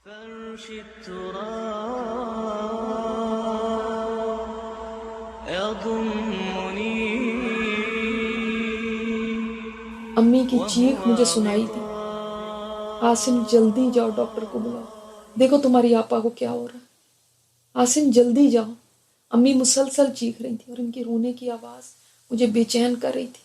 فرش التراب يضمني. امی کی چیخ مجھے سنائی دی، حسن جلدی جاؤ ڈاکٹر کو بلاؤ، دیکھو تمہاری آپا کو کیا ہو رہا ہے، حسن جلدی جاؤ۔ امی مسلسل چیخ رہی تھی اور ان کی رونے کی آواز مجھے بے چین کر رہی تھی۔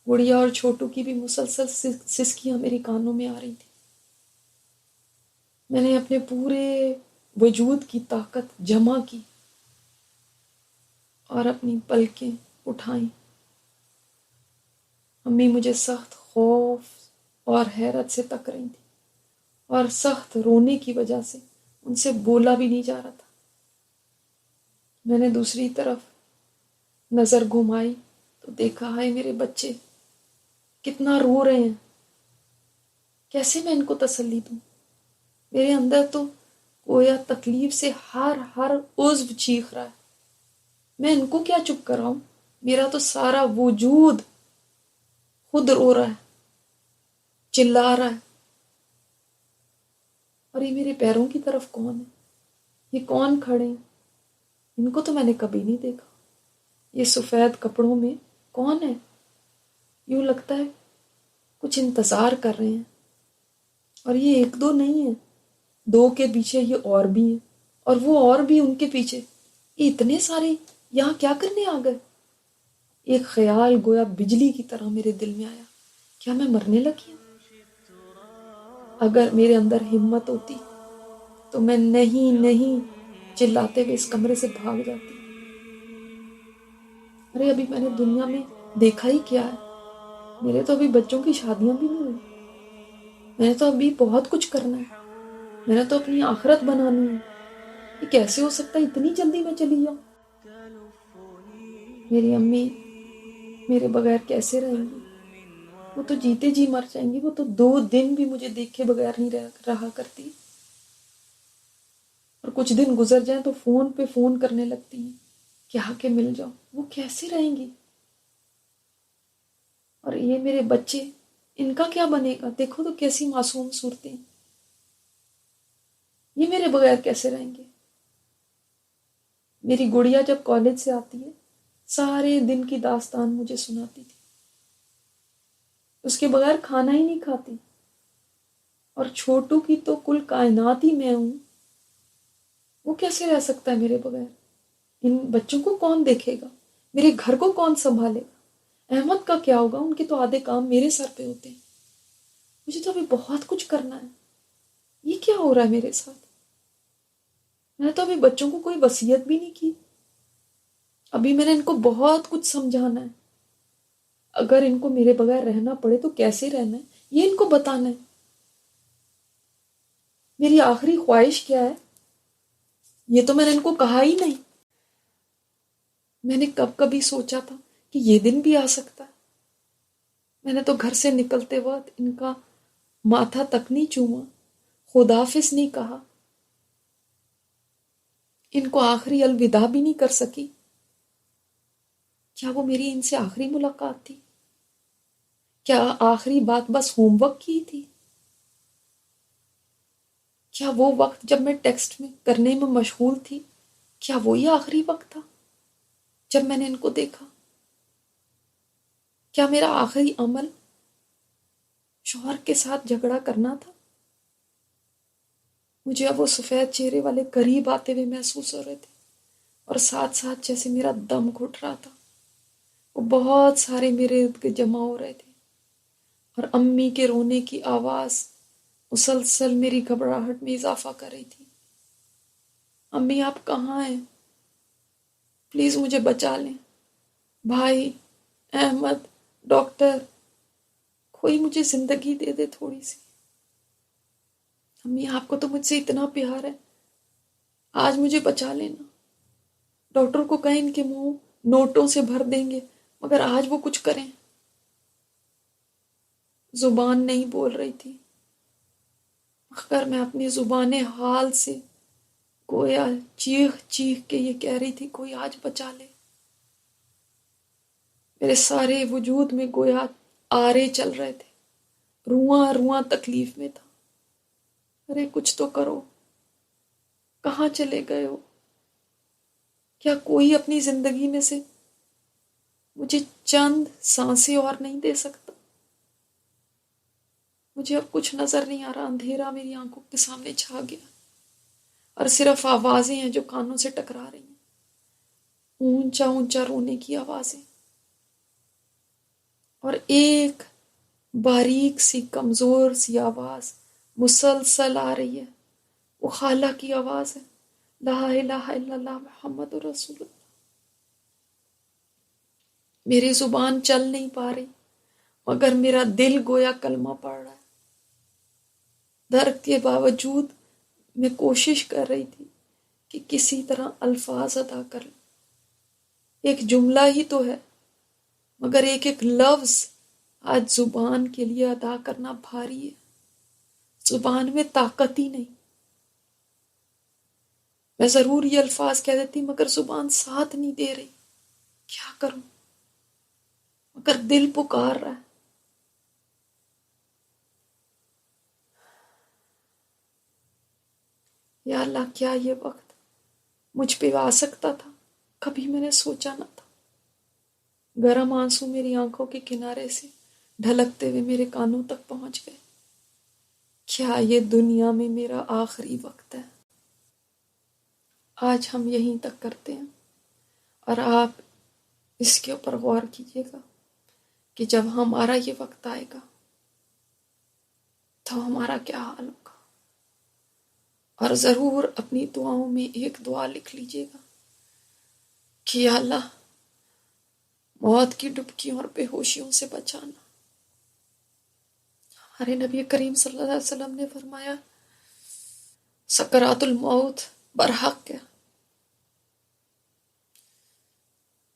گڑیا اور چھوٹو کی بھی مسلسل سسکیاں میری کانوں میں آ رہی تھی۔ میں نے اپنے پورے وجود کی طاقت جمع کی اور اپنی پلکیں اٹھائیں۔ امی مجھے سخت خوف اور حیرت سے تک رہی تھی اور سخت رونے کی وجہ سے ان سے بولا بھی نہیں جا رہا تھا۔ میں نے دوسری طرف نظر گھمائی تو دیکھا ہے میرے بچے کتنا رو رہے ہیں۔ کیسے میں ان کو تسلی دوں؟ میرے اندر تو گویا تکلیف سے ہر عضو چیخ رہا ہے۔ میں ان کو کیا چپ کراؤں؟ میرا تو سارا وجود خود رو رہا ہے، چلا رہا ہے۔ اور یہ میرے پیروں کی طرف کون ہے؟ یہ کون کھڑے ہیں؟ ان کو تو میں نے کبھی نہیں دیکھا۔ یہ سفید کپڑوں میں کون ہے؟ یوں لگتا ہے کچھ انتظار کر رہے ہیں۔ اور یہ ایک دو نہیں ہیں، دو کے پیچھے یہ اور بھی ہیں، اور وہ اور بھی ان کے پیچھے۔ یہ اتنے سارے یہاں کیا کرنے آ گئے؟ ایک خیال گویا بجلی کی طرح میرے دل میں آیا، کیا میں مرنے لگی ہوں؟ اگر میرے اندر ہمت ہوتی تو میں نہیں چلاتے ہوئے اس کمرے سے بھاگ جاتی۔ ارے ابھی میں نے دنیا میں دیکھا ہی کیا ہے؟ میرے تو ابھی بچوں کی شادیاں بھی نہیں ہوئی۔ میں نے تو ابھی بہت کچھ کرنا ہے۔ میں نے تو اپنی آخرت بنانی ہے۔ یہ کیسے ہو سکتا ہے اتنی جلدی میں چلی جاؤں؟ میری امی میرے بغیر کیسے رہیں گی؟ وہ تو جیتے جی مر جائیں گی۔ وہ تو 2 دن بھی مجھے دیکھے بغیر نہیں رہا کرتی، اور کچھ دن گزر جائیں تو فون پہ فون کرنے لگتی ہیں کہ آ کے مل جاؤ۔ وہ کیسے رہیں گی؟ اور یہ میرے بچے، ان کا کیا بنے گا؟ دیکھو تو کیسی معصوم صورتیں، یہ میرے بغیر کیسے رہیں گے؟ میری گڑیا جب کالج سے آتی ہے سارے دن کی داستان مجھے سناتی تھی، اس کے بغیر کھانا ہی نہیں کھاتی۔ اور چھوٹو کی تو کل کائنات ہی میں ہوں، وہ کیسے رہ سکتا ہے میرے بغیر؟ ان بچوں کو کون دیکھے گا؟ میرے گھر کو کون سنبھالے گا؟ احمد کا کیا ہوگا؟ ان کے تو آدھے کام میرے سر پہ ہوتے ہیں۔ مجھے تو ابھی بہت کچھ کرنا ہے۔ یہ کیا ہو رہا ہے میرے ساتھ؟ میں نے تو ابھی بچوں کو کوئی وصیت بھی نہیں کی۔ ابھی میں نے ان کو بہت کچھ سمجھانا ہے۔ اگر ان کو میرے بغیر رہنا پڑے تو کیسے رہنا ہے یہ ان کو بتانا ہے۔ میری آخری خواہش کیا ہے یہ تو میں نے ان کو کہا ہی نہیں۔ میں نے کبھی سوچا تھا کہ یہ دن بھی آ سکتا ہے؟ میں نے تو گھر سے نکلتے وقت ان کا ماتھا تک نہیں چوما، خداحافظ نہیں کہا، ان کو آخری الوداع بھی نہیں کر سکی۔ کیا وہ میری ان سے آخری ملاقات تھی؟ کیا آخری بات بس ہوم ورک کی تھی؟ کیا وہ وقت جب میں ٹیکسٹ میں کرنے میں مشغول تھی، کیا وہی آخری وقت تھا جب میں نے ان کو دیکھا؟ کیا میرا آخری عمل شوہر کے ساتھ جھگڑا کرنا تھا؟ مجھے اب وہ سفید چہرے والے قریب آتے ہوئے محسوس ہو رہے تھے، اور ساتھ ساتھ جیسے میرا دم گھٹ رہا تھا۔ وہ بہت سارے میرے ارد گرد جمع ہو رہے تھے، اور امی کے رونے کی آواز مسلسل میری گھبراہٹ میں اضافہ کر رہی تھی۔ امی آپ کہاں ہیں؟ پلیز مجھے بچا لیں۔ بھائی، احمد، ڈاکٹر، کوئی مجھے زندگی دے دے تھوڑی سی۔ امی آپ کو تو مجھ سے اتنا پیار ہے، آج مجھے بچا لینا۔ ڈاکٹر کو کہیں ان کے منہ نوٹوں سے بھر دیں گے، مگر آج وہ کچھ کریں۔ زبان نہیں بول رہی تھی، مگر میں اپنی زبان حال سے گویا چیخ چیخ کے یہ کہہ رہی تھی کوئی آج بچا لے۔ میرے سارے وجود میں گویا آرے چل رہے تھے، رواں تکلیف میں تھا۔ ارے کچھ تو کرو، کہاں چلے گئے ہو؟ کیا کوئی اپنی زندگی میں سے مجھے چند سانسیں اور نہیں دے سکتا؟ مجھے اب کچھ نظر نہیں آ رہا، اندھیرا میری آنکھوں کے سامنے چھا گیا، اور صرف آوازیں ہیں جو کانوں سے ٹکرا رہی ہیں، اونچا اونچا رونے کی آوازیں، اور ایک باریک سی کمزور سی آواز مسلسل آ رہی ہے، وہ خالہ کی آواز ہے، لا الہ الا اللہ محمد رسول اللہ۔ میری زبان چل نہیں پا رہی، مگر میرا دل گویا کلمہ پڑھ رہا ہے۔ درد کے باوجود میں کوشش کر رہی تھی کہ کسی طرح الفاظ ادا کر لوں۔ ایک جملہ ہی تو ہے، مگر ایک ایک لفظ آج زبان کے لیے ادا کرنا بھاری ہے۔ زبان میں طاقت ہی نہیں۔ میں ضرور یہ الفاظ کہہ دیتی مگر زبان ساتھ نہیں دے رہی، کیا کروں؟ مگر دل پکار رہا ہے۔ یا اللہ، کیا یہ وقت مجھ پہ آ سکتا تھا؟ کبھی میں نے سوچا نہ تھا۔ گرم آنسو میری آنکھوں کے کنارے سے ڈھلکتے ہوئے میرے کانوں تک پہنچ گئے۔ کیا یہ دنیا میں میرا آخری وقت ہے؟ آج ہم یہیں تک کرتے ہیں، اور آپ اس کے اوپر غور کیجیے گا کہ جب ہمارا یہ وقت آئے گا تو ہمارا کیا حال ہوگا۔ اور ضرور اپنی دعاؤں میں ایک دعا لکھ لیجیے گا کہ یا اللہ، موت کی ڈبکیوں اور بے ہوشیوں سے بچانا۔ ہمارے نبی کریم صلی اللہ علیہ وسلم نے فرمایا، سکرات الموت برحق ہے۔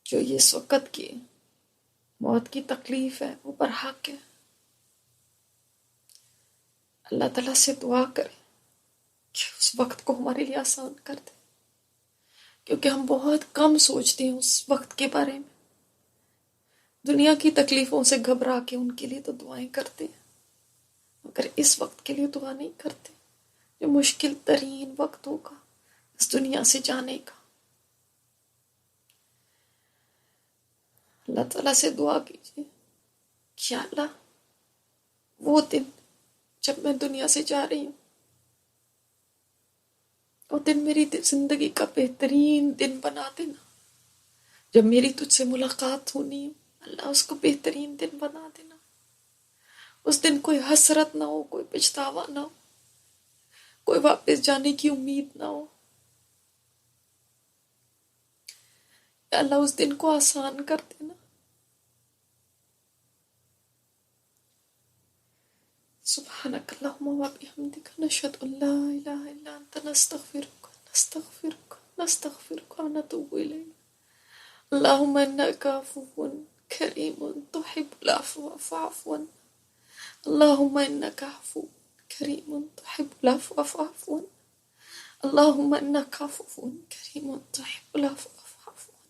جو یہ اس وقت کی موت کی تکلیف ہے وہ برحق ہے۔ اللہ تعالیٰ سے دعا کریں کہ اس وقت کو ہمارے لیے آسان کر دے، کیونکہ ہم بہت کم سوچتے ہیں اس وقت کے بارے میں۔ دنیا کی تکلیفوں سے گھبرا کے ان کے لیے تو دعائیں کرتے ہیں، مگر اس وقت کے لیے دعا نہیں کرتے، جو مشکل ترین وقت ہوگا اس دنیا سے جانے کا۔ اللہ تعالیٰ سے دعا کیجیے کہ یا اللہ، وہ دن جب میں دنیا سے جا رہی ہوں، وہ دن میری زندگی کا بہترین دن بنا دینا۔ جب میری تجھ سے ملاقات ہونی ہو، اللہ اس کو بہترین دن بنا دینا۔ اس دن کوئی حسرت نہ ہو، کوئی پچھتاوا نہ ہو، کوئی واپس جانے کی امید نہ ہو۔ یا اللہ اس دن کو آسان کر دینا۔ سبحانک اللہم و بحمدک، نشہد ان لا الہ الا انت، نستغفرک نستغفرک نستغفرک و نتوب الیک۔ اللہم انک عفو کریم تحب العفو فاعف عنا۔ اللہم انک عفو کریم تحب العفو فاعف عنا۔ اللہم انک عفو کریم تحب العفو فاعف عنا۔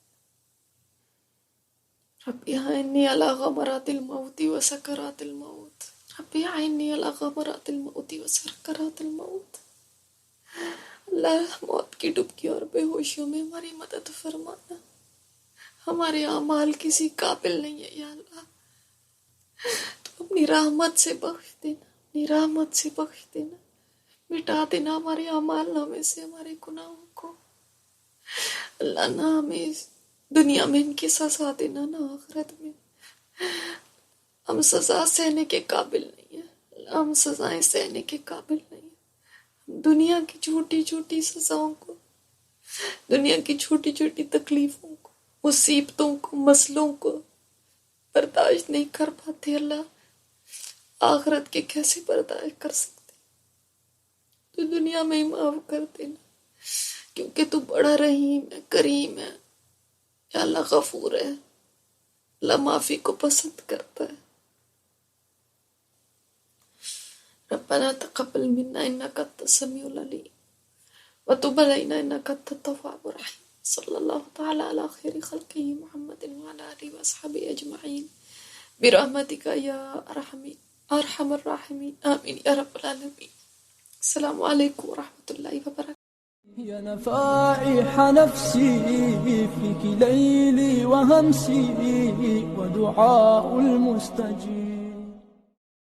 رب اعنی علی غمرات الموت وسکرات الموت، رب اعنی علی غمرات الموت وسکرات الموت۔ اللہ، موت کی ڈبکی اور بے ہوشیوں میں ہماری مدد فرمانا۔ ہمارے اعمال کسی قابل نہیں ہے یا اللہ، تو اپنی رحمت سے بخش دینا، اپنی رحمت سے بخش دینا، مٹا دینا ہمارے اعمال نامے سے ہمارے گناہوں کو۔ اللہ، نہ ہمیں دنیا میں ان کی سزا دینا، نہ آخرت میں۔ ہم سزا سہنے کے قابل نہیں ہیں اللہ، ہم سزائیں سہنے کے قابل نہیں ہیں۔ دنیا کی چھوٹی چھوٹی سزاؤں کو، دنیا کی چھوٹی چھوٹی تکلیفوں کو، مصیبتوں کو، مسئلوں کو برداشت نہیں کر پاتے اللہ، آخرت کے کیسے برداشت کر سکتے؟ تو دنیا میں ہی معاف کر دینا، کیونکہ تو بڑا رحیم ہے، کریم ہے یا اللہ، غفور ہے اللہ، معافی کو پسند کرتا ہے۔ ربنا تقبل منا انك انت السميع العليم وتب علينا انك انت التواب الرحيم، صلی اللہ تعالی علی خیر خلقہ محمد وعلى آلہ واصحابہ اجمعین برحمتک یا ارحم الراحمین، آمین یا رب العالمین۔ السلام علیکم ورحمۃ اللہ وبرکاتہ. يا نفائح نفسي فيك ليلي وهمسي ودعاء المستجيب.